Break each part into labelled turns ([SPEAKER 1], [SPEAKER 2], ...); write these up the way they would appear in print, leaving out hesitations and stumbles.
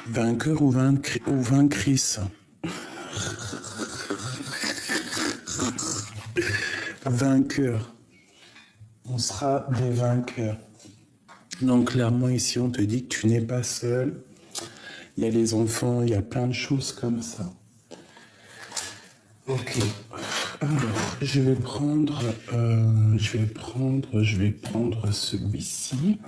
[SPEAKER 1] Vainqueur ou vainctrice. Vainqueur. On sera des vainqueurs. Donc clairement ici on te dit que tu n'es pas seul. Il y a les enfants, il y a plein de choses comme ça. Ok. Alors, je vais prendre celui-ci.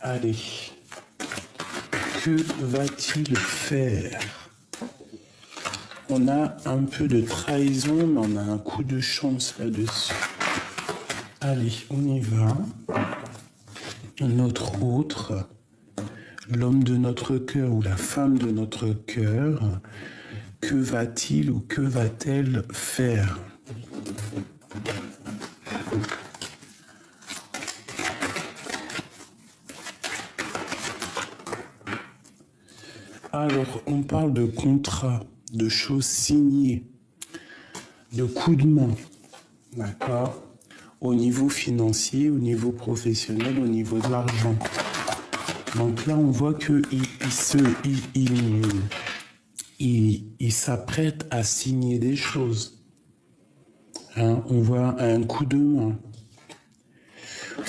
[SPEAKER 1] Allez. Que va-t-il faire? On a un peu de trahison, mais on a un coup de chance là-dessus. Allez, on y va. Notre autre, l'homme de notre cœur ou la femme de notre cœur, que va-t-il ou que va-t-elle faire? Alors, on parle de contrat, de choses signées, de coups de main, d'accord? Au niveau financier, au niveau professionnel, au niveau de l'argent. Donc là, on voit qu'il s'apprête à signer des choses. Hein, on voit un coup de main.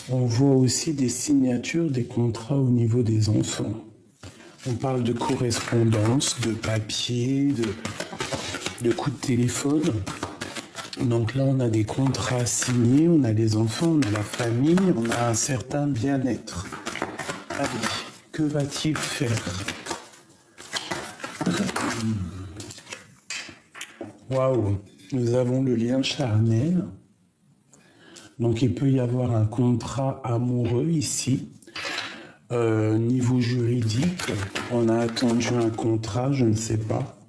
[SPEAKER 1] On voit aussi des signatures, des contrats au niveau des enfants. On parle de correspondance, de papier, de coups de téléphone. Donc là, on a des contrats signés, on a les enfants, on a la famille, on a un certain bien-être. Allez, que va-t-il faire? Waouh, nous avons le lien charnel. Donc il peut y avoir un contrat amoureux ici. Niveau juridique, on a attendu un contrat, je ne sais pas.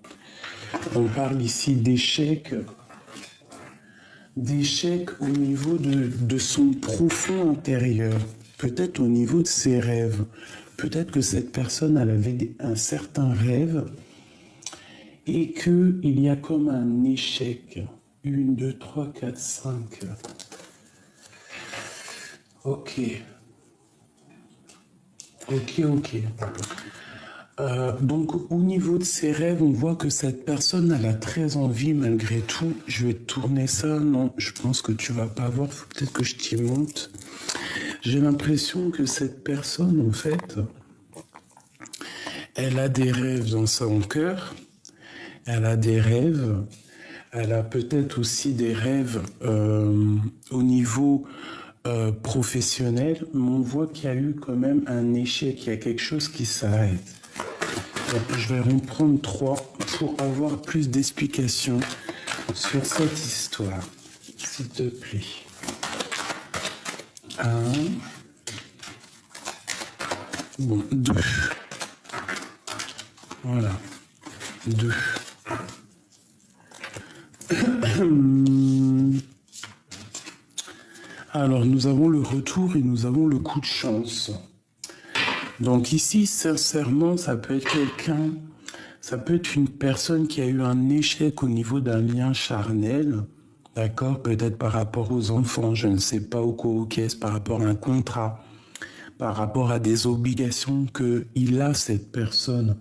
[SPEAKER 1] On parle ici d'échec au niveau de son profond intérieur, peut-être au niveau de ses rêves. Peut-être que cette personne, elle avait un certain rêve et qu'il y a comme un échec. 1, 2, 3, 4, 5. Ok. Donc au niveau de ses rêves, on voit que cette personne, elle a très envie malgré tout. Je vais tourner ça. Non, je pense que tu vas pas voir. Faut peut-être que je t'y monte. J'ai l'impression que cette personne, en fait, elle a des rêves dans son cœur. Elle a des rêves. Elle a peut-être aussi des rêves au niveau professionnel, mais on voit qu'il y a eu quand même un échec, il y a quelque chose qui s'arrête. Je vais en prendre 3 pour avoir plus d'explications sur cette histoire, s'il te plaît. 1. Bon, 2. Voilà. 2. Alors, nous avons le retour et nous avons le coup de chance. Donc ici, sincèrement, ça peut être quelqu'un, ça peut être une personne qui a eu un échec au niveau d'un lien charnel, d'accord? Peut-être par rapport aux enfants, je ne sais pas, au caisse, par rapport à un contrat, par rapport à des obligations qu'il a, cette personne.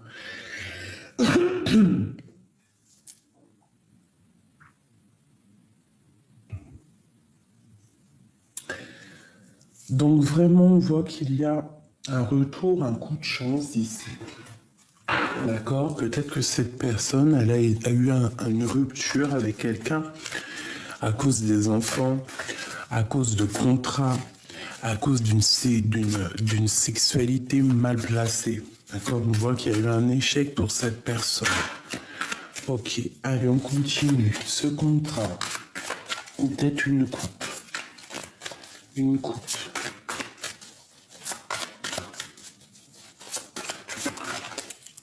[SPEAKER 1] Donc vraiment, on voit qu'il y a un retour, un coup de chance ici. D'accord? Peut-être que cette personne, elle a eu une rupture avec quelqu'un à cause des enfants, à cause de contrats, à cause d'une sexualité mal placée. D'accord? On voit qu'il y a eu un échec pour cette personne. Ok, allez, on continue. Ce contrat, peut-être une coupe. Une coupe.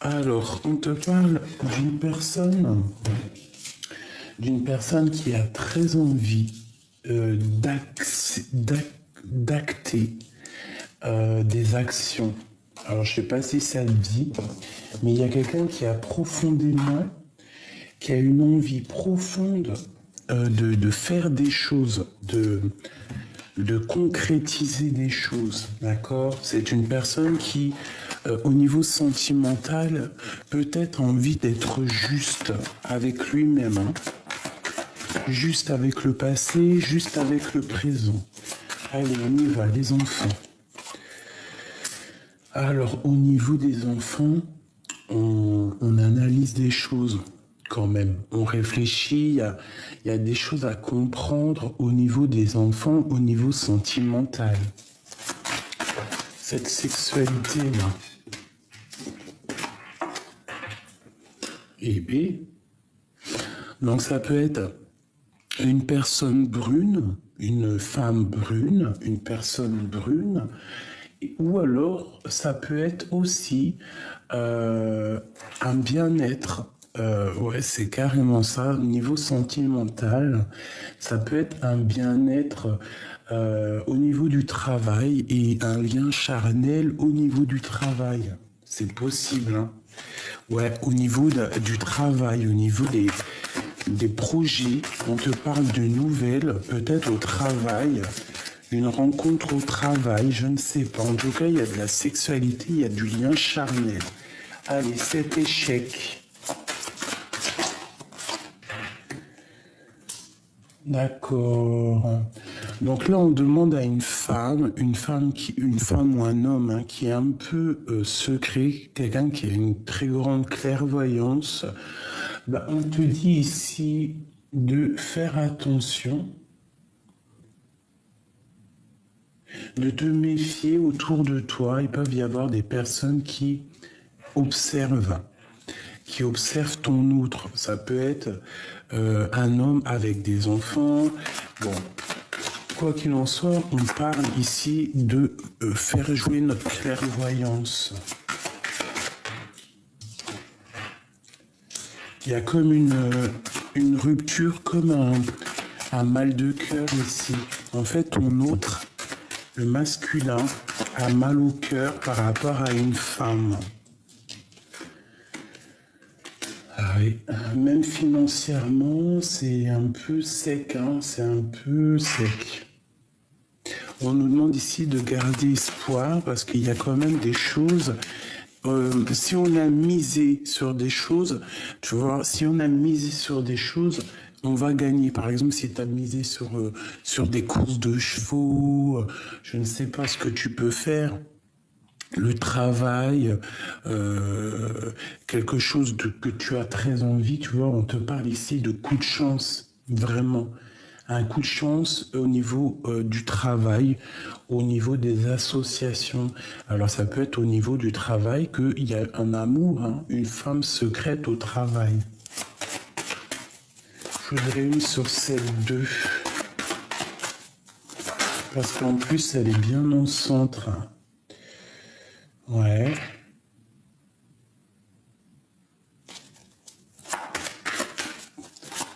[SPEAKER 1] Alors, on te parle d'une personne qui a très envie d'acter des actions. Alors, je ne sais pas si ça le dit, mais il y a quelqu'un qui a une envie profonde de faire des choses, de concrétiser des choses, d'accord? C'est une personne qui, au niveau sentimental, peut-être envie d'être juste avec lui-même, hein. Juste avec le passé, juste avec le présent. Allez, on y va, les enfants. Alors, au niveau des enfants, on analyse des choses quand même. On réfléchit, il y a des choses à comprendre au niveau des enfants, au niveau sentimental. Cette sexualité-là. Et B. Donc ça peut être une personne brune, une femme brune, une personne brune, ou alors ça peut être aussi un bien-être. Ouais, c'est carrément ça. Au niveau sentimental, ça peut être un bien-être au niveau du travail et un lien charnel au niveau du travail. C'est possible, hein. Ouais, au niveau du travail, au niveau des projets, on te parle de nouvelles, peut-être au travail, une rencontre au travail, je ne sais pas. En tout cas, il y a de la sexualité, il y a du lien charnel. Allez, cet échec. D'accord. Donc là, on demande à une femme ou un homme, hein, qui est un peu secret, quelqu'un qui a une très grande clairvoyance. Bah, on te dit ici de faire attention, de te méfier autour de toi. Il peut y avoir des personnes qui observent ton outre. Ça peut être un homme avec des enfants. Bon, quoi qu'il en soit, on parle ici de faire jouer notre clairvoyance. Il y a comme une rupture, comme un mal de cœur ici. En fait, ton autre, le masculin, a mal au cœur par rapport à une femme. Ah oui. Même financièrement, c'est un peu sec, hein, c'est un peu sec. On nous demande ici de garder espoir parce qu'il y a quand même des choses. Si on a misé sur des choses, tu vois, si on a misé sur des choses, on va gagner. Par exemple, si tu as misé sur des courses de chevaux, je ne sais pas ce que tu peux faire. Le travail, quelque chose que tu as très envie, tu vois, on te parle ici de coup de chance, vraiment. Un coup de chance au niveau du travail, au niveau des associations. Alors ça peut être au niveau du travail qu'il y a un amour, hein, une femme secrète au travail. Je voudrais une sur celle-2. Parce qu'en plus, elle est bien en centre. Ouais.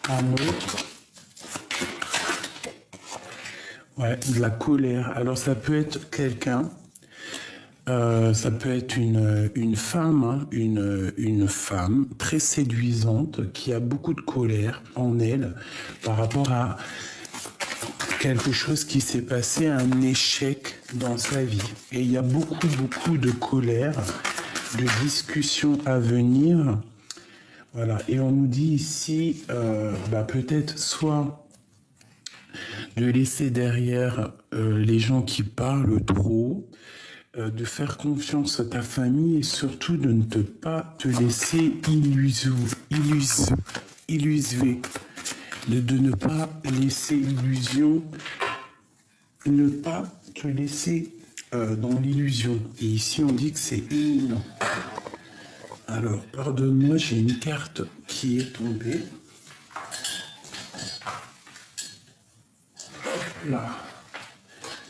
[SPEAKER 1] Un autre. Ouais, de la colère. Alors ça peut être quelqu'un, ça peut être une femme, hein, une femme très séduisante qui a beaucoup de colère en elle par rapport à quelque chose qui s'est passé, un échec dans sa vie. Et il y a beaucoup de colère, de discussions à venir. Voilà. Et on nous dit ici, peut-être soit de laisser derrière les gens qui parlent trop, de faire confiance à ta famille et surtout de ne pas te laisser illuser, de ne pas laisser illusion, ne pas te laisser dans l'illusion. Et ici on dit que c'est imminent. Alors, pardonne-moi, j'ai une carte qui est tombée. Là,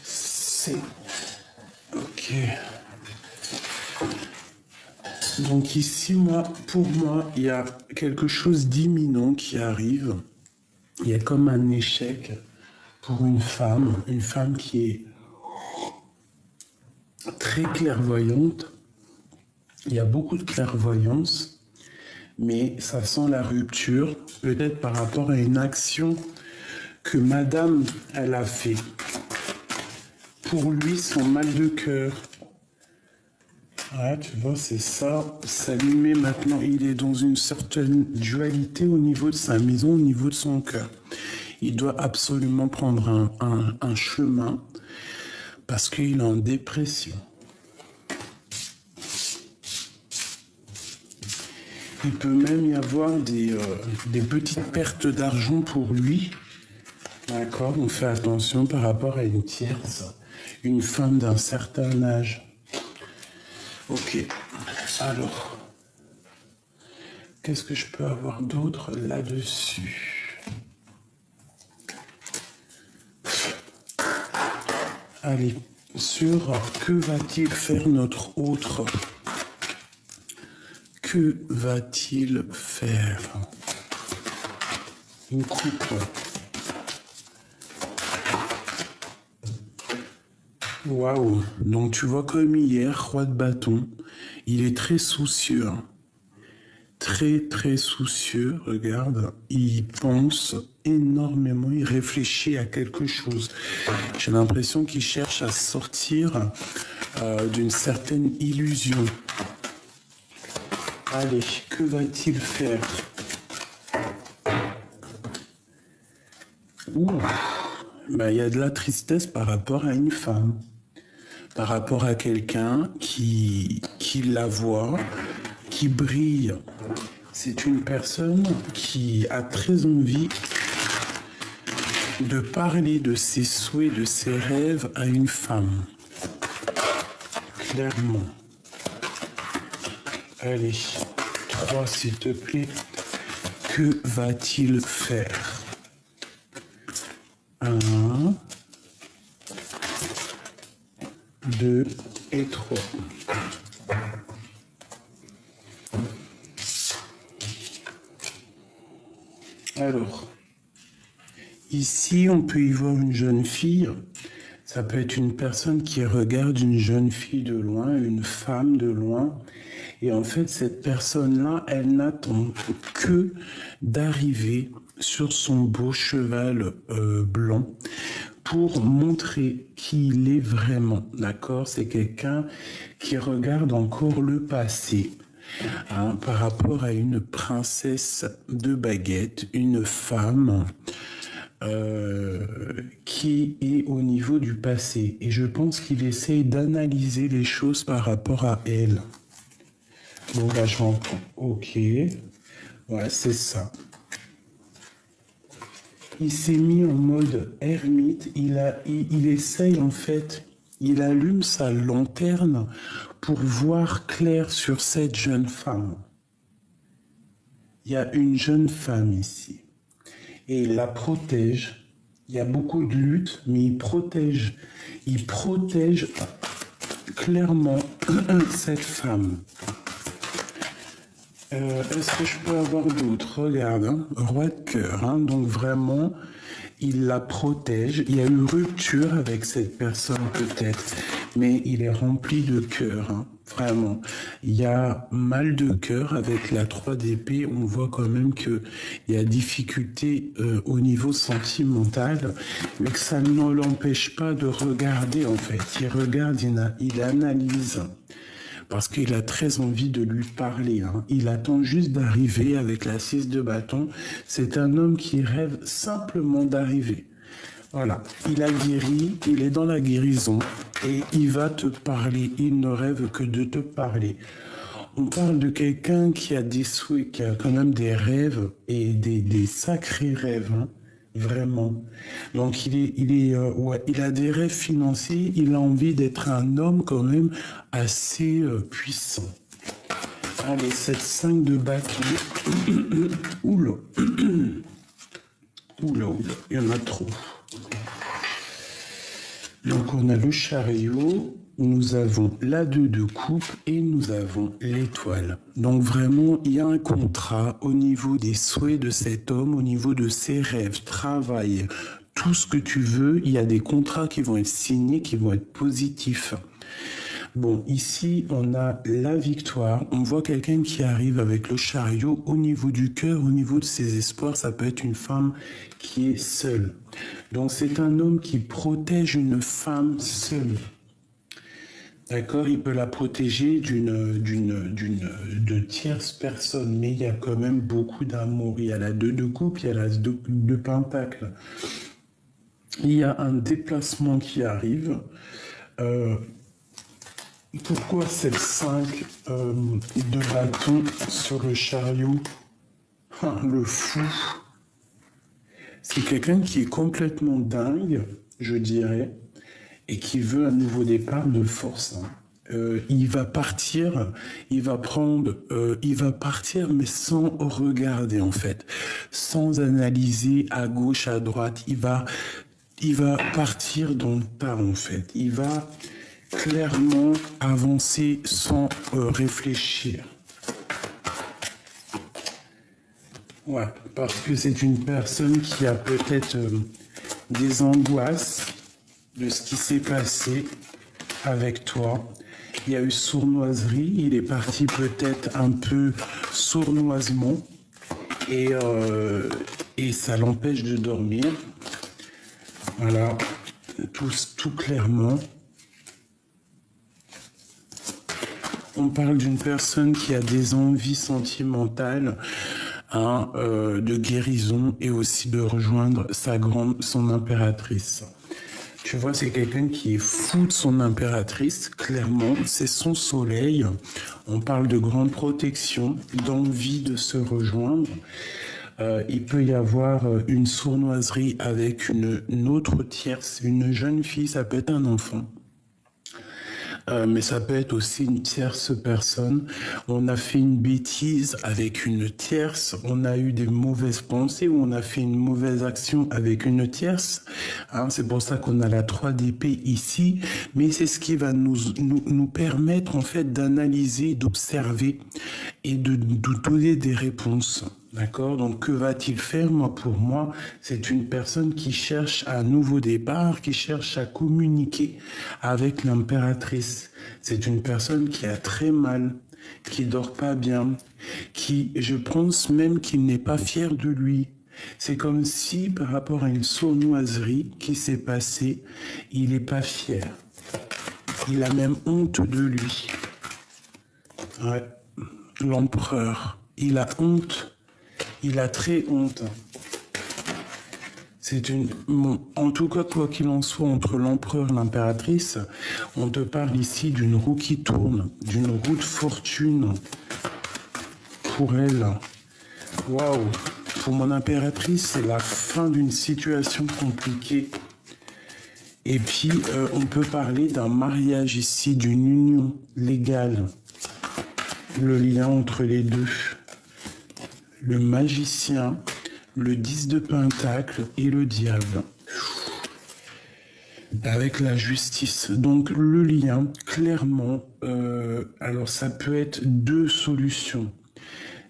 [SPEAKER 1] c'est... Ok. Donc ici, pour moi, il y a quelque chose d'imminent qui arrive. Il y a comme un échec pour une femme qui est très clairvoyante. Il y a beaucoup de clairvoyance, mais ça sent la rupture, peut-être par rapport à une action que madame, elle a fait. pour lui son mal de cœur. Ouais, tu vois, c'est ça. Ça lui met maintenant, il est dans une certaine dualité au niveau de sa maison, au niveau de son cœur. Il doit absolument prendre un chemin parce qu'il est en dépression. Il peut même y avoir des petites pertes d'argent pour lui. D'accord, on fait attention par rapport à une tierce, une femme d'un certain âge. Ok, alors, qu'est-ce que je peux avoir d'autre là-dessus? Allez, sur que va-t-il faire notre autre? Que va-t-il faire? Une coupe. Waouh! Donc tu vois comme hier, roi de bâton, il est très soucieux. Hein. Très soucieux, regarde, il pense énormément, il réfléchit à quelque chose. J'ai l'impression qu'il cherche à sortir d'une certaine illusion. Allez, que va-t-il faire? Ouh, ben, y a de la tristesse par rapport à une femme, par rapport à quelqu'un qui la voit, qui brille. C'est une personne qui a très envie de parler de ses souhaits, de ses rêves à une femme. Clairement. Allez, 3 s'il te plaît. Que va-t-il faire? 1, 2 et 3. Alors, ici, on peut y voir une jeune fille. Ça peut être une personne qui regarde une jeune fille de loin, une femme de loin. Et en fait, cette personne-là, elle n'attend que d'arriver sur son beau cheval blanc pour montrer qui il est vraiment. D'accord? C'est quelqu'un qui regarde encore le passé. Hein, par rapport à une princesse de baguette, une femme qui est au niveau du passé. Et je pense qu'il essaye d'analyser les choses par rapport à elle. L'engagement. Ok. Ouais, c'est ça. Il s'est mis en mode ermite. Il essaye en fait, il allume sa lanterne pour voir clair sur cette jeune femme. Il y a une jeune femme ici. Et il la protège. Il y a beaucoup de luttes, mais il protège clairement cette femme. Est-ce que je peux avoir d'autres? Regarde, hein, roi de cœur. Hein, donc vraiment, il la protège. Il y a eu rupture avec cette personne peut-être, mais il est rempli de cœur. Hein, vraiment. Il y a mal de cœur avec la 3 d'épée. On voit quand même qu'il y a difficulté au niveau sentimental, mais que ça ne l'empêche pas de regarder en fait. Il regarde, il analyse. Parce qu'il a très envie de lui parler. Hein. Il attend juste d'arriver avec la 6 de bâton. C'est un homme qui rêve simplement d'arriver. Voilà, il a guéri, il est dans la guérison et il va te parler. Il ne rêve que de te parler. On parle de quelqu'un qui a des souhaits, qui a quand même des rêves et des sacrés rêves. Hein. Vraiment. Donc il a des rêves financiers, il a envie d'être un homme quand même assez puissant. Allez, cette 5 de bâton. Oula. Oula, il y en a trop. Donc on a le chariot, nous avons la 2 de coupe et nous avons l'étoile. Donc vraiment, il y a un contrat au niveau des souhaits de cet homme, au niveau de ses rêves, travail, tout ce que tu veux. Il y a des contrats qui vont être signés, qui vont être positifs. Bon, ici, on a la victoire. On voit quelqu'un qui arrive avec le chariot au niveau du cœur, au niveau de ses espoirs. Ça peut être une femme qui est seule. Donc, c'est un homme qui protège une femme seule. D'accord, il peut la protéger de tierces personnes, mais il y a quand même beaucoup d'amour. Il y a la 2 de coupe, il y a la 2 de pentacle. Il y a un déplacement qui arrive. Pourquoi c'est le 5 de bâton sur le chariot? Le fou. C'est quelqu'un qui est complètement dingue, je dirais, et qui veut un nouveau départ de force. Il va partir, il va partir, mais sans regarder en fait, sans analyser à gauche, à droite. Il va partir dans le tas en fait. Il va clairement avancer sans réfléchir. Ouais, parce que c'est une personne qui a peut-être des angoisses de ce qui s'est passé avec toi. Il y a eu sournoiserie, il est parti peut-être un peu sournoisement et ça l'empêche de dormir. Voilà, tout clairement. On parle d'une personne qui a des envies sentimentales, de guérison et aussi de rejoindre son impératrice. Tu vois, c'est quelqu'un qui est fou de son impératrice, clairement, c'est son soleil. On parle de grande protection, d'envie de se rejoindre. Il peut y avoir une sournoiserie avec une autre tierce, une jeune fille, ça peut être un enfant. Mais ça peut être aussi une tierce personne. On a fait une bêtise avec une tierce, on a eu des mauvaises pensées ou on a fait une mauvaise action avec une tierce. C'est pour ça qu'on a la 3 d'épée ici, mais c'est ce qui va nous permettre en fait d'analyser, d'observer et de donner des réponses. D'accord? Donc, que va-t-il faire? Pour moi, c'est une personne qui cherche un nouveau départ, qui cherche à communiquer avec l'impératrice. C'est une personne qui a très mal, qui dort pas bien, qui, je pense même qu'il n'est pas fier de lui. C'est comme si, par rapport à une sournoiserie qui s'est passée, il n'est pas fier. Il a même honte de lui. Ouais. L'empereur, il a honte. Il a très honte. En tout cas, quoi qu'il en soit, entre l'empereur et l'impératrice, on te parle ici d'une roue qui tourne, d'une roue de fortune pour elle. Waouh! Pour mon impératrice, c'est la fin d'une situation compliquée. Et puis, on peut parler d'un mariage ici, d'une union légale. Le lien entre les deux. Le magicien, le 10 de pentacle et le diable. Avec la justice. Donc le lien, clairement, alors ça peut être 2 solutions.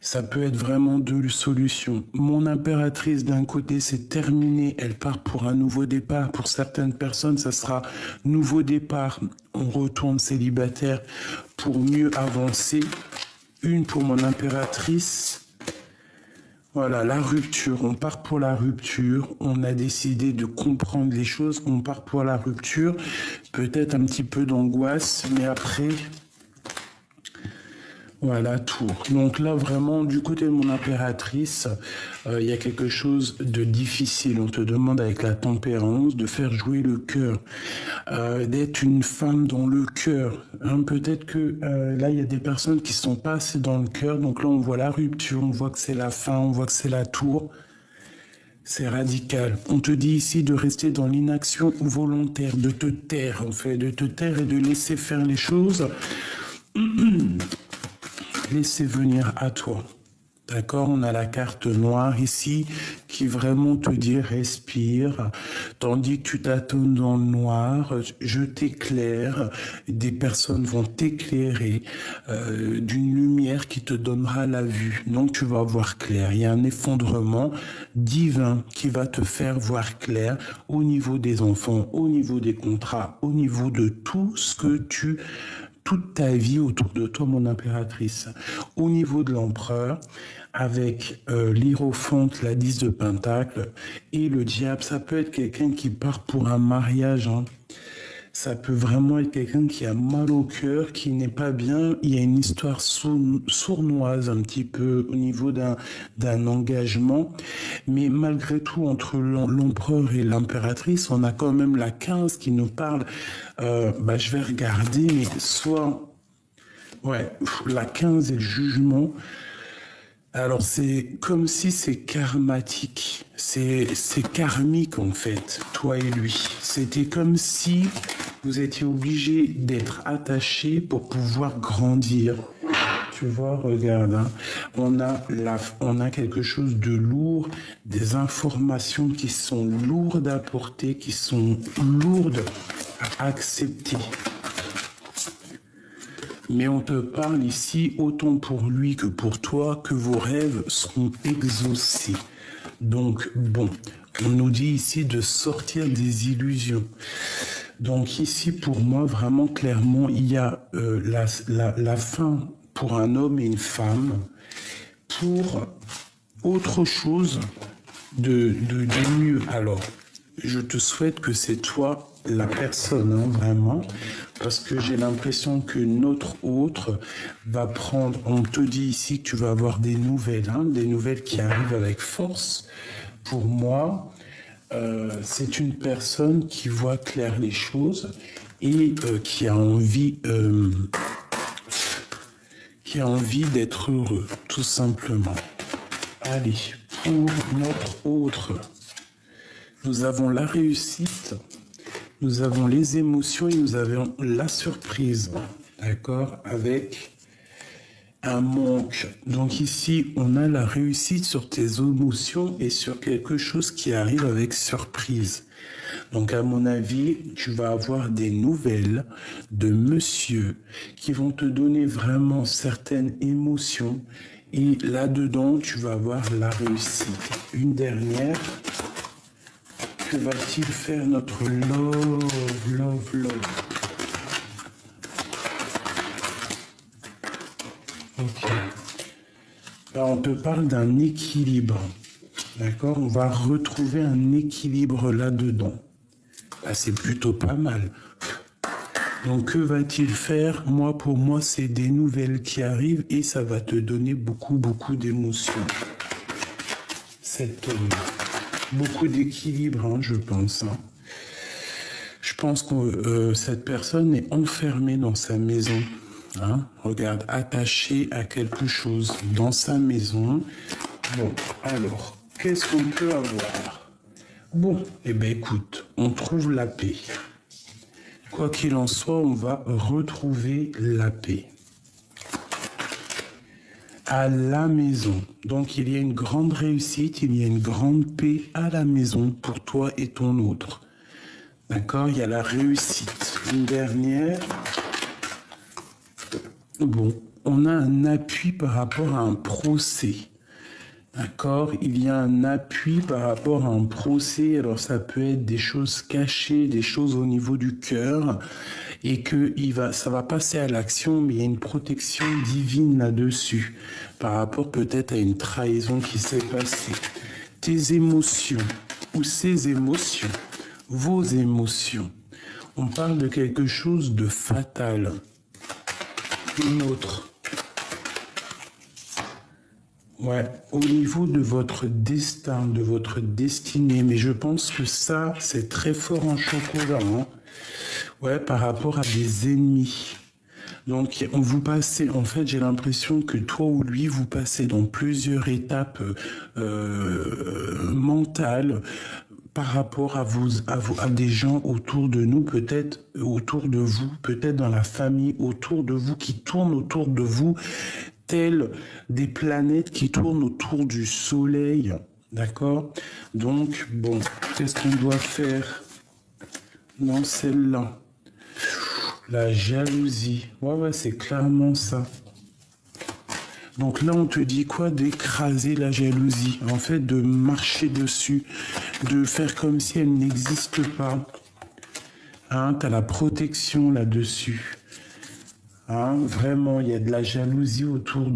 [SPEAKER 1] Ça peut être vraiment 2 solutions. Mon impératrice, d'un côté, c'est terminé. Elle part pour un nouveau départ. Pour certaines personnes, ça sera nouveau départ. On retourne célibataire pour mieux avancer. Une pour mon impératrice. Voilà, la rupture, on part pour la rupture, on a décidé de comprendre les choses, on part pour la rupture, peut-être un petit peu d'angoisse, mais après, voilà, tour. Donc là, vraiment, du côté de mon impératrice, il y a quelque chose de difficile. On te demande avec la tempérance de faire jouer le cœur, d'être une femme dans le cœur. Peut-être que là, il y a des personnes qui sont pas assez dans le cœur. Donc là, on voit la rupture, on voit que c'est la fin, on voit que c'est la tour. C'est radical. On te dit ici de rester dans l'inaction volontaire, de te taire, en fait, de te taire et de laisser faire les choses. Laissez venir à toi. D'accord, on a la carte noire ici qui vraiment te dit respire, tandis que tu tâtonnes dans le noir, je t'éclaire, des personnes vont t'éclairer d'une lumière qui te donnera la vue. Donc tu vas voir clair. Il y a un effondrement divin qui va te faire voir clair au niveau des enfants, au niveau des contrats, au niveau de tout ce que tu toute ta vie autour de toi, mon impératrice. Au niveau de l'empereur, avec l'Hiérophante, la 10 de Pentacle et le diable, ça peut être quelqu'un qui part pour un mariage, hein. Ça peut vraiment être quelqu'un qui a mal au cœur, qui n'est pas bien. Il y a une histoire sournoise un petit peu au niveau d'un engagement. Mais malgré tout, entre l'empereur et l'impératrice, on a quand même la 15 qui nous parle. Je vais regarder, mais soit... Ouais, la 15 et le jugement. Alors c'est comme si c'est karmatique, c'est karmique en fait, toi et lui. C'était comme si vous étiez obligés d'être attachés pour pouvoir grandir. Tu vois, regarde, hein, on a quelque chose de lourd, des informations qui sont lourdes à porter, qui sont lourdes à accepter. Mais on te parle ici, autant pour lui que pour toi, que vos rêves seront exaucés. Donc, bon, on nous dit ici de sortir des illusions. Donc ici, pour moi, vraiment clairement, il y a la fin pour un homme et une femme, pour autre chose de mieux. Alors, je te souhaite que c'est toi la personne, hein, vraiment, parce que j'ai l'impression que notre autre va prendre, on te dit ici que tu vas avoir des nouvelles, hein, des nouvelles qui arrivent avec force. Pour moi, c'est une personne qui voit clair les choses et qui a envie d'être heureux, tout simplement. Allez, pour notre autre, nous avons la réussite, nous avons les émotions et nous avons la surprise, d'accord, avec un manque. Donc ici, on a la réussite sur tes émotions et sur quelque chose qui arrive avec surprise. Donc à mon avis, tu vas avoir des nouvelles de monsieur qui vont te donner vraiment certaines émotions et là-dedans, tu vas avoir la réussite. Une dernière. Que va-t-il faire notre love? Ok. Là, on te parle d'un équilibre. D'accord? On va retrouver un équilibre là-dedans. Là, c'est plutôt pas mal. Donc, que va-t-il faire? Moi, pour moi, c'est des nouvelles qui arrivent et ça va te donner beaucoup d'émotions. Beaucoup d'équilibre, hein, je pense. Hein. Je pense que cette personne est enfermée dans sa maison. Hein. Regarde, attachée à quelque chose dans sa maison. Bon, alors, qu'est-ce qu'on peut avoir? Bon, eh bien écoute, on trouve la paix. Quoi qu'il en soit, on va retrouver la paix. À la maison. Donc il y a une grande réussite, il y a une grande paix à la maison pour toi et ton autre. D'accord? Il y a la réussite. Une dernière. Bon, on a un appui par rapport à un procès. D'accord? Il y a un appui par rapport à un procès. Alors ça peut être des choses cachées, des choses au niveau du cœur. Et que ça va passer à l'action, mais il y a une protection divine là-dessus, par rapport peut-être à une trahison qui s'est passée. Tes émotions, ou ces émotions, vos émotions, on parle de quelque chose de fatal. Une autre. Ouais, au niveau de votre destin, de votre destinée, mais je pense que ça, c'est très fort en chocolat, hein. Ouais, par rapport à des ennemis. Donc, vous passez, en fait, j'ai l'impression que toi ou lui, vous passez dans plusieurs étapes mentales par rapport à des gens autour de nous, peut-être autour de vous, peut-être dans la famille, autour de vous, qui tournent autour de vous, telles des planètes qui tournent autour du soleil. D'accord? Donc, bon, qu'est-ce qu'on doit faire dans celle-là? La jalousie. Ouais, c'est clairement ça. Donc là, on te dit quoi? D'écraser la jalousie. En fait, de marcher dessus. De faire comme si elle n'existe pas. Hein, t'as la protection là-dessus. Hein, vraiment, il y a de la jalousie autour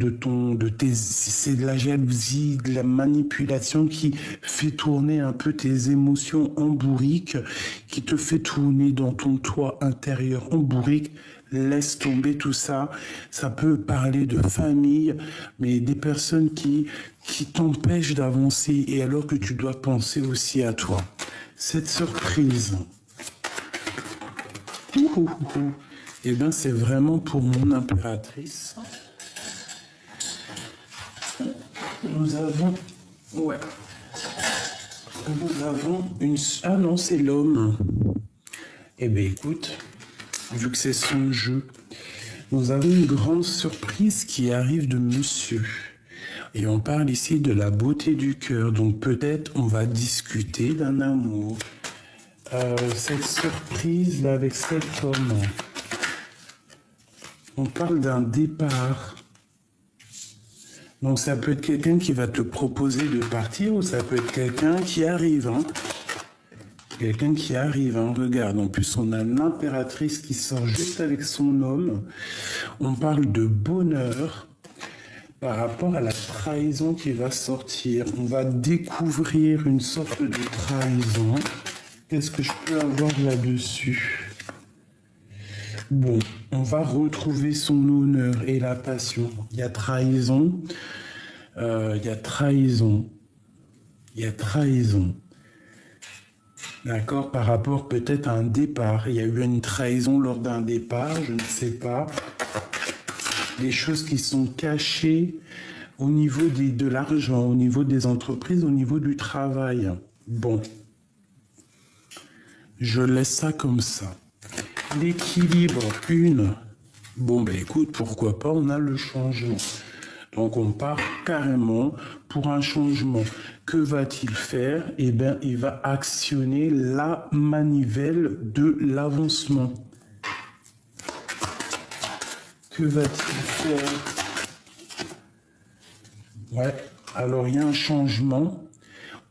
[SPEAKER 1] c'est de la jalousie, de la manipulation qui fait tourner un peu tes émotions en bourrique, qui te fait tourner dans ton toit intérieur en bourrique. Laisse tomber tout ça. Ça peut parler de famille, mais des personnes qui t'empêchent d'avancer et alors que tu dois penser aussi à toi. Cette surprise. Eh bien, c'est vraiment pour mon impératrice. Nous avons... Ouais. Nous avons une... Ah non, c'est l'homme. Eh bien, écoute, vu que c'est son jeu, nous avons une grande surprise qui arrive de monsieur. Et on parle ici de la beauté du cœur. Donc peut-être on va discuter d'un amour. Cette surprise là avec cet homme. On parle d'un départ. Donc ça peut être quelqu'un qui va te proposer de partir ou ça peut être quelqu'un qui arrive. Hein. Quelqu'un qui arrive, hein. Regarde, en plus on a l'impératrice qui sort juste avec son homme. On parle de bonheur par rapport à la trahison qui va sortir. On va découvrir une sorte de trahison. Qu'est-ce que je peux avoir là-dessus ? Bon, on va retrouver son honneur et la passion. Il y a trahison, il y a trahison, il y a trahison. D'accord, par rapport peut-être à un départ. Il y a eu une trahison lors d'un départ, je ne sais pas. Des choses qui sont cachées au niveau de l'argent, au niveau des entreprises, au niveau du travail. Bon, je laisse ça comme ça. L'équilibre, bon ben écoute, pourquoi pas, on a le changement. Donc on part carrément pour un changement. Que va-t-il faire? Eh bien, il va actionner la manivelle de l'avancement. Que va-t-il faire? Ouais, alors il y a un changement.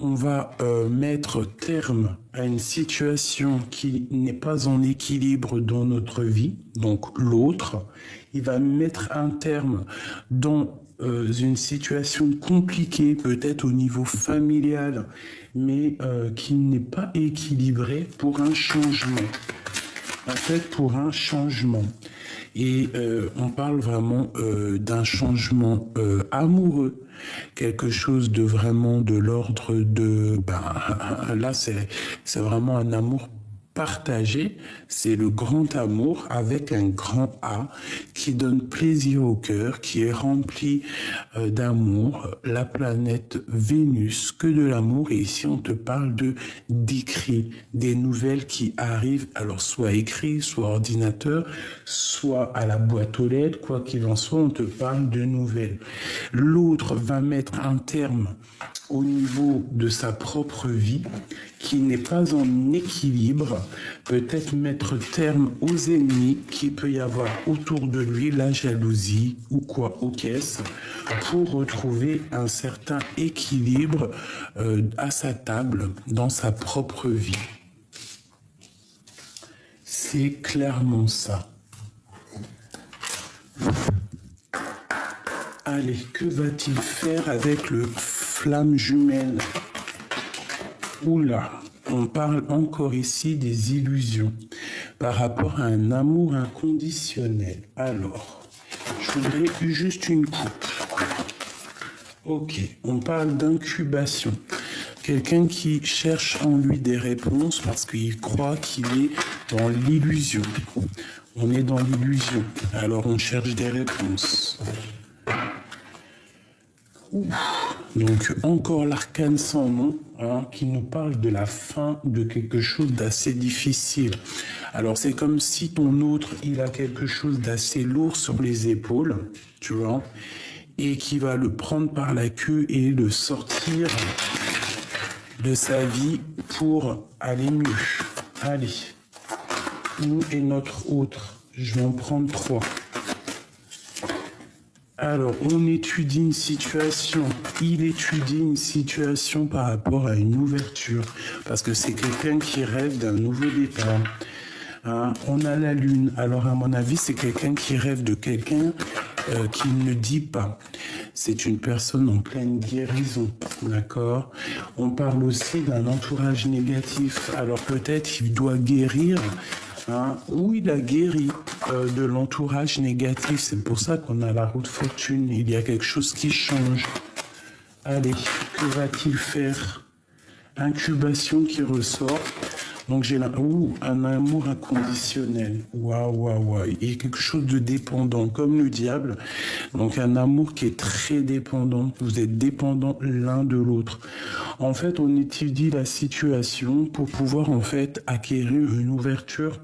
[SPEAKER 1] On va mettre terme à une situation qui n'est pas en équilibre dans notre vie. Donc l'autre, il va mettre un terme dans une situation compliquée, peut-être au niveau familial, mais qui n'est pas équilibrée pour un changement. En fait, pour un changement. Et on parle vraiment d'un changement amoureux, quelque chose de vraiment de l'ordre de... là, c'est vraiment un amour partagé, c'est le grand amour avec un grand A qui donne plaisir au cœur, qui est rempli d'amour, la planète Vénus, que de l'amour. Et ici, on te parle d'écrit, des nouvelles qui arrivent, alors soit écrit, soit ordinateur, soit à la boîte aux lettres, quoi qu'il en soit, on te parle de nouvelles. L'autre va mettre un terme au niveau de sa propre vie, qui n'est pas en équilibre, peut-être mettre terme aux ennemis qu'il peut y avoir autour de lui, la jalousie ou quoi, aux caisses, pour retrouver un certain équilibre à sa table, dans sa propre vie. C'est clairement ça. Allez, que va-t-il faire avec le flamme jumelle? Oula, on parle encore ici des illusions par rapport à un amour inconditionnel. Alors, je voudrais juste une coupe. Ok, on parle d'incubation. Quelqu'un qui cherche en lui des réponses parce qu'il croit qu'il est dans l'illusion. On est dans l'illusion, alors on cherche des réponses. Donc encore l'arcane sans nom, hein, qui nous parle de la fin de quelque chose d'assez difficile. Alors c'est comme si ton autre, il a quelque chose d'assez lourd sur les épaules, tu vois, et qui va le prendre par la queue et le sortir de sa vie pour aller mieux. Allez, nous et notre autre, je vais en prendre 3. Alors, on étudie une situation, il étudie une situation par rapport à une ouverture, parce que c'est quelqu'un qui rêve d'un nouveau départ. Hein. On a la lune. Alors, à mon avis, c'est quelqu'un qui rêve de quelqu'un qui ne dit pas. C'est une personne en pleine guérison, d'accord? On parle aussi d'un entourage négatif. Alors, peut-être il doit guérir, hein, ou il a guéri de l'entourage négatif. C'est pour ça qu'on a la roue de fortune. Il y a quelque chose qui change. Allez, que va-t-il faire? Incubation qui ressort. Donc j'ai un amour inconditionnel. Waouh, waouh, waouh. Il y a quelque chose de dépendant, comme le diable. Donc un amour qui est très dépendant. Vous êtes dépendants l'un de l'autre. En fait, on étudie la situation pour pouvoir en fait acquérir une ouverture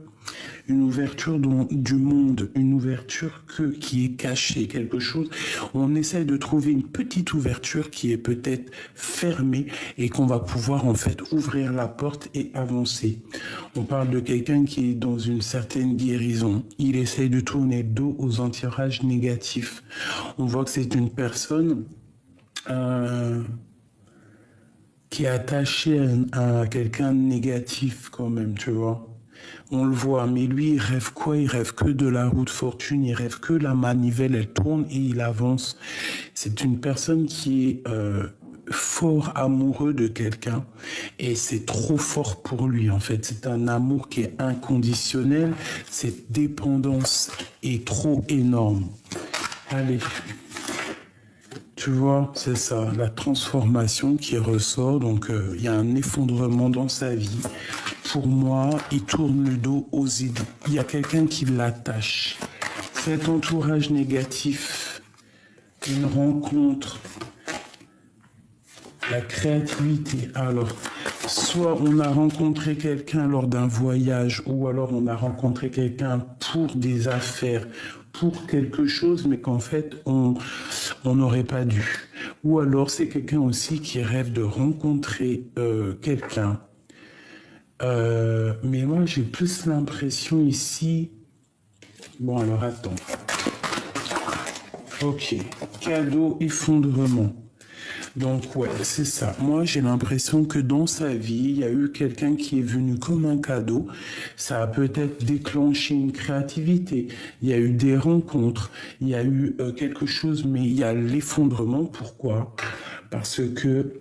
[SPEAKER 1] du monde, une ouverture qui est cachée, quelque chose. On essaie de trouver une petite ouverture qui est peut-être fermée et qu'on va pouvoir en fait ouvrir la porte et avancer. On parle de quelqu'un qui est dans une certaine guérison. Il essaie de tourner le dos aux entourages négatifs. On voit que c'est une personne qui est attachée à quelqu'un de négatif quand même, tu vois. On le voit, mais lui, il rêve quoi? Il rêve que de la roue de fortune, il rêve que la manivelle, elle tourne et il avance. C'est une personne qui est fort amoureux de quelqu'un et c'est trop fort pour lui, en fait. C'est un amour qui est inconditionnel, cette dépendance est trop énorme. Allez. Tu vois, c'est ça, la transformation qui ressort. Donc, il y a un effondrement dans sa vie. Pour moi, il tourne le dos aux idées. Il y a quelqu'un qui l'attache. Cet entourage négatif, une rencontre, la créativité. Alors, soit on a rencontré quelqu'un lors d'un voyage, ou alors on a rencontré quelqu'un pour des affaires, pour quelque chose, mais qu'en fait, on n'aurait pas dû. Ou alors, c'est quelqu'un aussi qui rêve de rencontrer quelqu'un. Mais moi, j'ai plus l'impression ici... Bon, alors, attends. Ok. Cadeau, effondrement. Donc, ouais, c'est ça. Moi, j'ai l'impression que dans sa vie, il y a eu quelqu'un qui est venu comme un cadeau. Ça a peut-être déclenché une créativité. Il y a eu des rencontres. Il y a eu quelque chose, mais il y a l'effondrement. Pourquoi? Parce que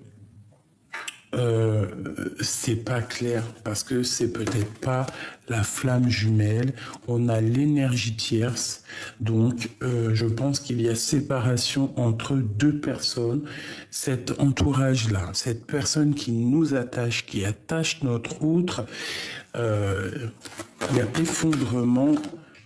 [SPEAKER 1] c'est pas clair, parce que c'est peut-être pas la flamme jumelle, on a l'énergie tierce, donc je pense qu'il y a séparation entre deux personnes, cet entourage-là, cette personne qui nous attache, qui attache notre outre, il y a effondrement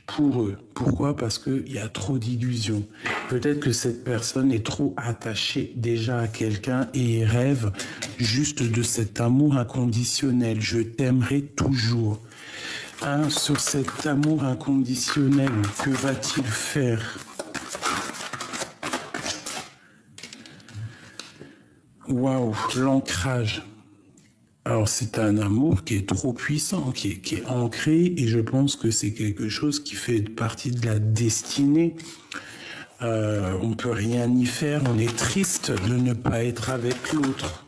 [SPEAKER 1] pour eux. Pourquoi? Parce qu'il y a trop d'illusions. Peut-être que cette personne est trop attachée déjà à quelqu'un et rêve juste de cet amour inconditionnel. Je t'aimerai toujours. Hein, sur cet amour inconditionnel, que va-t-il faire? Waouh, l'ancrage. Alors c'est un amour qui est trop puissant, qui est ancré, et je pense que c'est quelque chose qui fait partie de la destinée. On peut rien y faire, on est triste de ne pas être avec l'autre.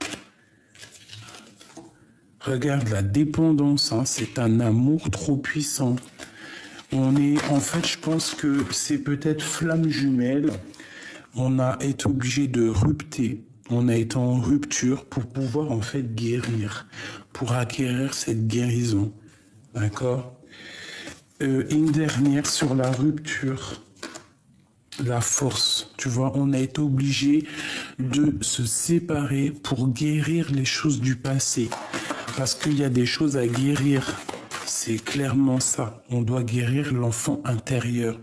[SPEAKER 1] Regarde la dépendance, hein, c'est un amour trop puissant. En fait, je pense que c'est peut-être flamme jumelle. On a été obligé de rupter. On a été en rupture pour pouvoir en fait guérir, pour acquérir cette guérison. D'accord? Une dernière sur la rupture, la force. Tu vois, on a été obligé de se séparer pour guérir les choses du passé. Parce qu'il y a des choses à guérir. C'est clairement ça. On doit guérir l'enfant intérieur.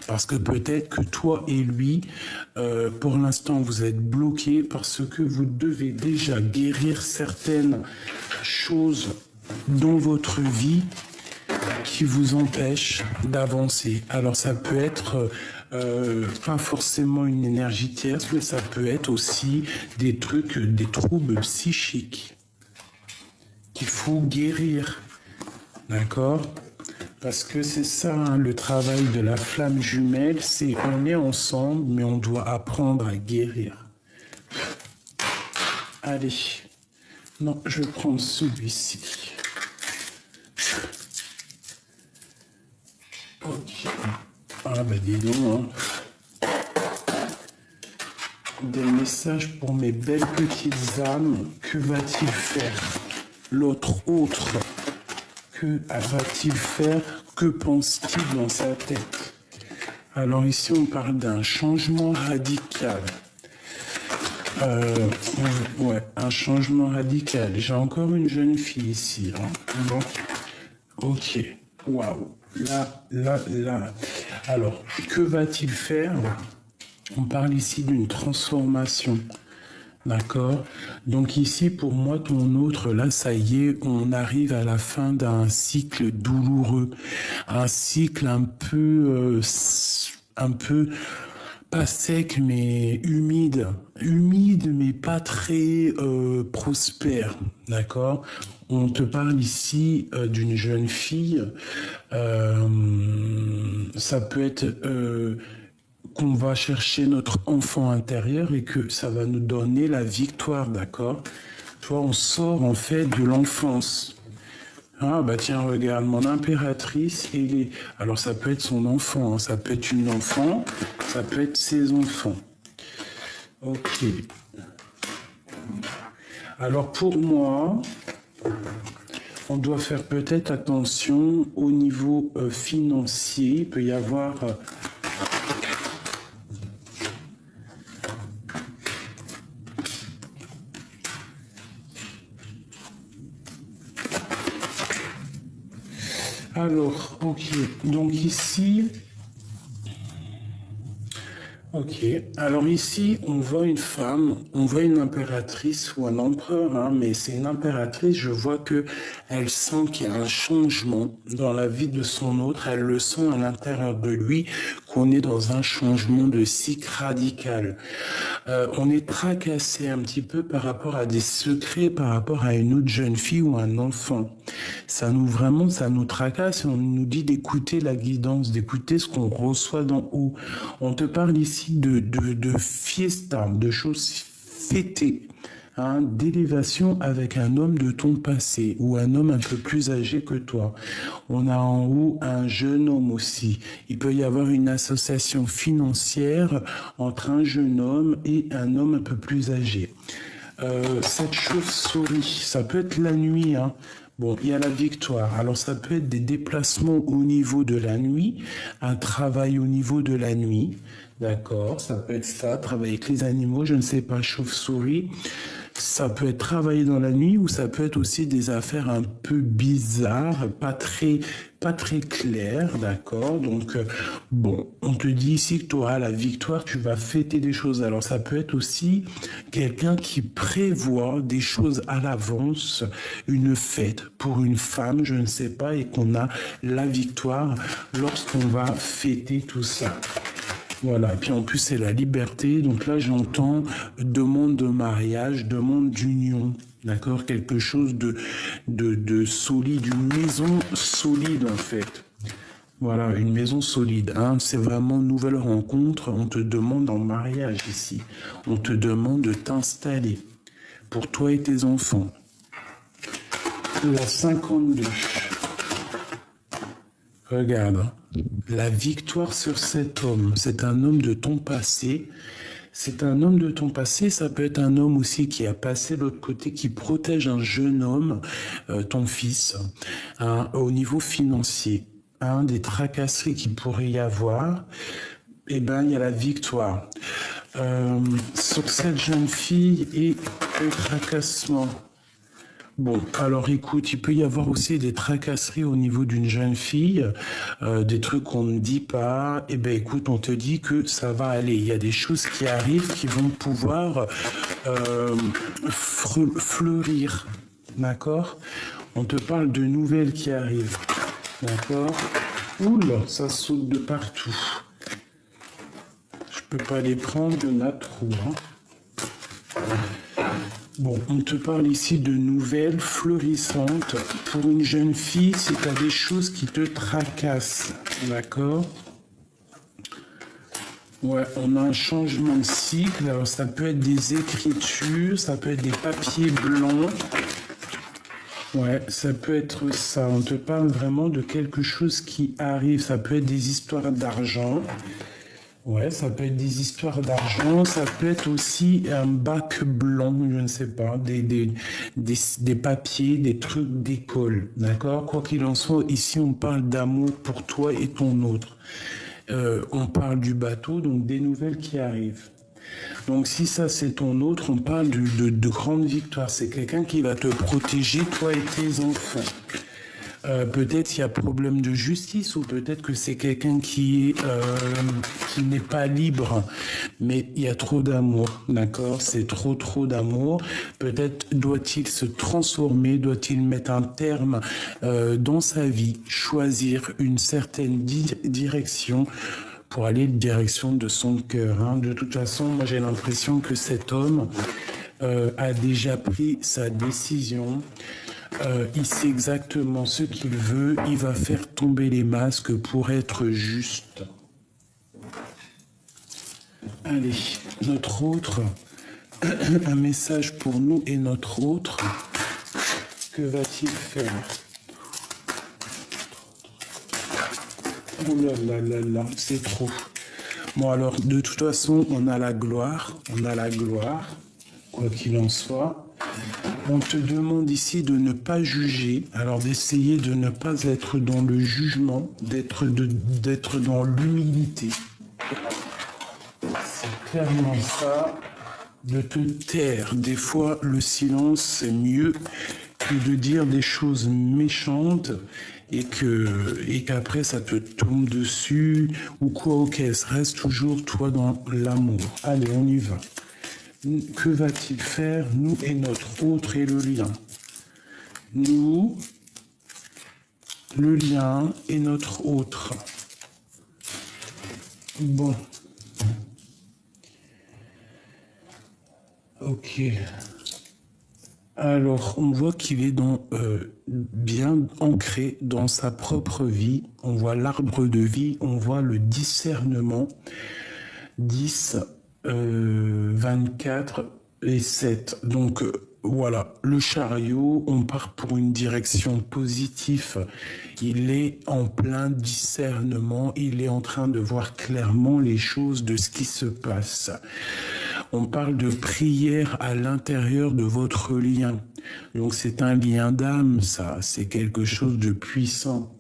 [SPEAKER 1] Parce que peut-être que toi et lui, pour l'instant, vous êtes bloqués parce que vous devez déjà guérir certaines choses dans votre vie qui vous empêchent d'avancer. Alors ça peut être pas forcément une énergie tierce, mais ça peut être aussi des trucs, des troubles psychiques qu'il faut guérir. D'accord? Parce que c'est ça, hein, le travail de la flamme jumelle, c'est on est ensemble, mais on doit apprendre à guérir. Allez. Non, je vais prendre celui-ci. Ah bah dis donc, hein. Des messages pour mes belles petites âmes. Que va-t-il faire? L'autre, que va-t-il faire? Que pense-t-il dans sa tête? Alors ici, on parle d'un changement radical. Ouais, un changement radical. J'ai encore une jeune fille ici. Hein. Bon, ok. Waouh. Là. Alors, que va-t-il faire? On parle ici d'une transformation. D'accord? Donc ici, pour moi, ton autre, là, ça y est, on arrive à la fin d'un cycle douloureux. Un cycle un peu pas sec, mais humide. Humide, mais pas très prospère. D'accord? On te parle ici d'une jeune fille. Ça peut être qu'on va chercher notre enfant intérieur et que ça va nous donner la victoire, d'accord? Toi, on sort en fait de l'enfance. Ah bah tiens, regarde, mon impératrice, alors ça peut être son enfant, hein, ça peut être une enfant, ça peut être ses enfants. Ok. Alors pour moi, on doit faire peut-être attention au niveau financier. Il peut y avoir... Alors, ok, donc ici... Ok, alors ici, on voit une femme, on voit une impératrice ou un empereur, hein, mais c'est une impératrice, je vois que elle sent qu'il y a un changement dans la vie de son autre, elle le sent à l'intérieur de lui, qu'on est dans un changement de cycle radical. On est tracassé un petit peu par rapport à des secrets, par rapport à une autre jeune fille ou un enfant. Ça nous tracasse et on nous dit d'écouter la guidance, d'écouter ce qu'on reçoit d'en haut. On te parle ici de fiesta, de choses fêtées, hein, d'élévation avec un homme de ton passé ou un homme un peu plus âgé que toi. On a en haut un jeune homme aussi. Il peut y avoir une association financière entre un jeune homme et un homme un peu plus âgé. Cette chauve-souris, ça peut être la nuit, hein. Bon, il y a la victoire. Alors, ça peut être des déplacements au niveau de la nuit, un travail au niveau de la nuit. D'accord, ça peut être ça, travailler avec les animaux, je ne sais pas, chauve-souris. Ça peut être travailler dans la nuit ou ça peut être aussi des affaires un peu bizarres, pas très claires, d'accord? Donc, bon, on te dit ici que tu auras la victoire, tu vas fêter des choses. Alors, ça peut être aussi quelqu'un qui prévoit des choses à l'avance, une fête pour une femme, je ne sais pas, et qu'on a la victoire lorsqu'on va fêter tout ça. Voilà, et puis en plus c'est la liberté, donc là j'entends demande de mariage, demande d'union, d'accord? Quelque chose de solide, une maison solide en fait. Voilà, une maison solide, hein? C'est vraiment une nouvelle rencontre, on te demande en mariage ici, on te demande de t'installer pour toi et tes enfants. La 52. Regarde, la victoire sur cet homme, c'est un homme de ton passé. C'est un homme de ton passé, ça peut être un homme aussi qui a passé de l'autre côté, qui protège un jeune homme, ton fils, hein, au niveau financier. Hein, des tracasseries qu'il pourrait y avoir, eh ben, il y a la victoire. Sur cette jeune fille et le tracassement. Bon, alors écoute, il peut y avoir aussi des tracasseries au niveau d'une jeune fille, des trucs qu'on ne dit pas. Eh ben écoute, on te dit que ça va aller. Il y a des choses qui arrivent qui vont pouvoir fleurir, d'accord? On te parle de nouvelles qui arrivent, d'accord? Oula, ça saute de partout. Je peux pas les prendre, il y en a trop, hein. Bon, on te parle ici de nouvelles fleurissantes. Pour une jeune fille, c'est à des choses qui te tracassent, d'accord? Ouais, on a un changement de cycle. Alors, ça peut être des écritures, ça peut être des papiers blancs. Ouais, ça peut être ça. On te parle vraiment de quelque chose qui arrive. Ça peut être des histoires d'argent. Ouais, ça peut être des histoires d'argent. Ça peut être aussi un bac blanc, je ne sais pas, des papiers, des trucs d'école. D'accord? Quoi qu'il en soit, ici, on parle d'amour pour toi et ton autre. On parle du bateau, donc des nouvelles qui arrivent. Donc si ça c'est ton autre, on parle de grande victoire. C'est quelqu'un qui va te protéger, toi et tes enfants. Peut-être il y a problème de justice ou peut-être que c'est quelqu'un qui n'est pas libre, mais il y a trop d'amour, d'accord? C'est trop d'amour. Peut-être doit-il se transformer, doit-il mettre un terme dans sa vie, choisir une certaine direction pour aller en direction de son cœur. Hein. De toute façon, moi j'ai l'impression que cet homme a déjà pris sa décision. Il sait exactement ce qu'il veut. Il va faire tomber les masques pour être juste. Allez, notre autre, un message pour nous et notre autre. Que va-t-il faire? Oh là là là là, c'est trop. Bon alors, de toute façon, on a la gloire, quoi qu'il en soit. On te demande ici de ne pas juger, alors d'essayer de ne pas être dans le jugement, d'être dans l'humilité. C'est clairement ça, de te taire. Des fois, le silence, c'est mieux que de dire des choses méchantes et qu'après ça te tombe dessus ou quoi, ok, reste toujours toi dans l'amour. Allez, on y va. Que va-t-il faire, nous et notre autre et le lien? Nous, le lien et notre autre. Bon. Ok. Alors, on voit qu'il est bien ancré dans sa propre vie. On voit l'arbre de vie, on voit le discernement. 10, 24 et 7. Donc, voilà, le chariot, on part pour une direction positive. Il est en plein discernement, il est en train de voir clairement les choses de ce qui se passe. On parle de prière à l'intérieur de votre lien. Donc c'est un lien d'âme, ça, c'est quelque chose de puissant.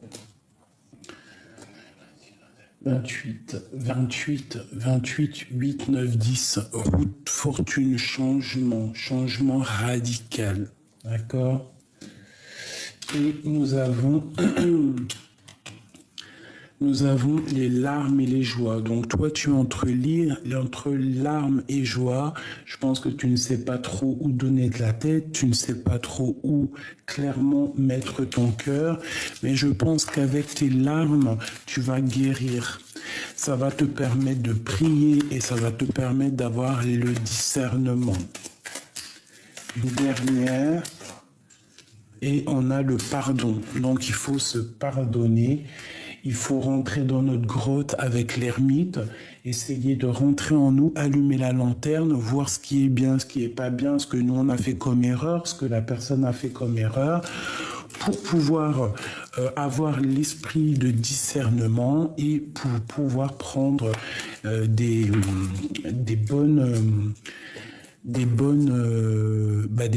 [SPEAKER 1] 28, 8, 9, 10, route, fortune, changement radical. D'accord? Et nous avons les larmes et les joies. Donc toi, tu es entre larmes et joie. Je pense que tu ne sais pas trop où donner de la tête, tu ne sais pas trop où clairement mettre ton cœur, mais je pense qu'avec tes larmes, tu vas guérir. Ça va te permettre de prier et ça va te permettre d'avoir le discernement. Une dernière, et on a le pardon. Donc il faut se pardonner. Il faut rentrer dans notre grotte avec l'ermite, essayer de rentrer en nous, allumer la lanterne, voir ce qui est bien, ce qui est pas bien, ce que nous on a fait comme erreur, ce que la personne a fait comme erreur, pour pouvoir avoir l'esprit de discernement et pour pouvoir prendre des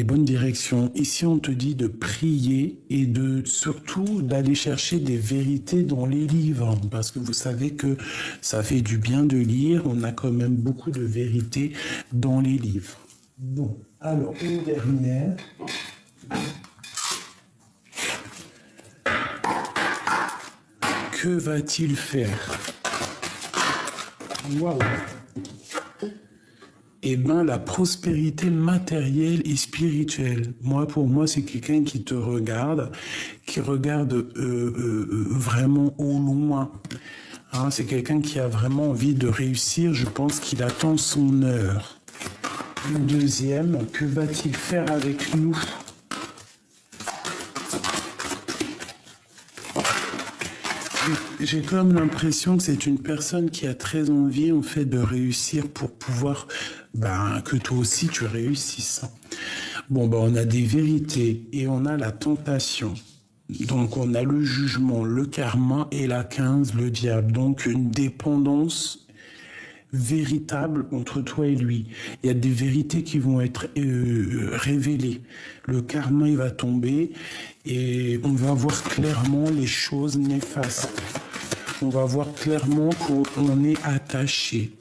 [SPEAKER 1] bonnes directions. Ici, on te dit de prier et surtout d'aller chercher des vérités dans les livres, parce que vous savez que ça fait du bien de lire. On a quand même beaucoup de vérités dans les livres. Bon, alors une dernière. Que va-t-il faire? Waouh! Eh bien, la prospérité matérielle et spirituelle. Pour moi, c'est quelqu'un qui te regarde, qui regarde vraiment au loin. Hein, c'est quelqu'un qui a vraiment envie de réussir. Je pense qu'il attend son heure. Une deuxième, que va-t-il faire avec nous? J'ai comme l'impression que c'est une personne qui a très envie en fait de réussir pour pouvoir que toi aussi tu réussisses. Bon, ben, on a des vérités et on a la tentation. Donc, on a le jugement, le karma et la 15, le diable. Donc, une dépendance véritable entre toi et lui. Il y a des vérités qui vont être révélées. Le karma, il va tomber et on va voir clairement les choses néfastes. On va voir clairement qu'on est attaché.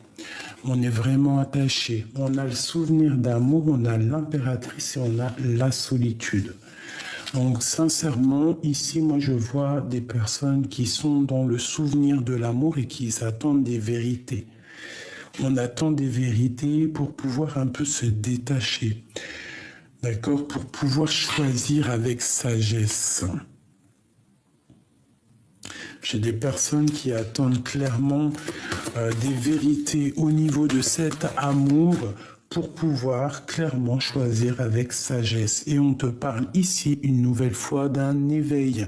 [SPEAKER 1] On est vraiment attaché. On a le souvenir d'amour, on a l'impératrice et on a la solitude. Donc sincèrement, ici, moi je vois des personnes qui sont dans le souvenir de l'amour et qui attendent des vérités. On attend des vérités pour pouvoir un peu se détacher. D'accord? Pour pouvoir choisir avec sagesse. J'ai des personnes qui attendent clairement des vérités au niveau de cet amour pour pouvoir clairement choisir avec sagesse. Et on te parle ici une nouvelle fois d'un éveil.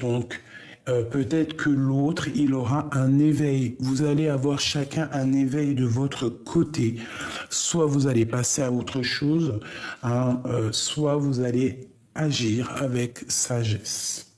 [SPEAKER 1] Donc, peut-être que l'autre, il aura un éveil. Vous allez avoir chacun un éveil de votre côté. Soit vous allez passer à autre chose, hein, soit vous allez agir avec sagesse.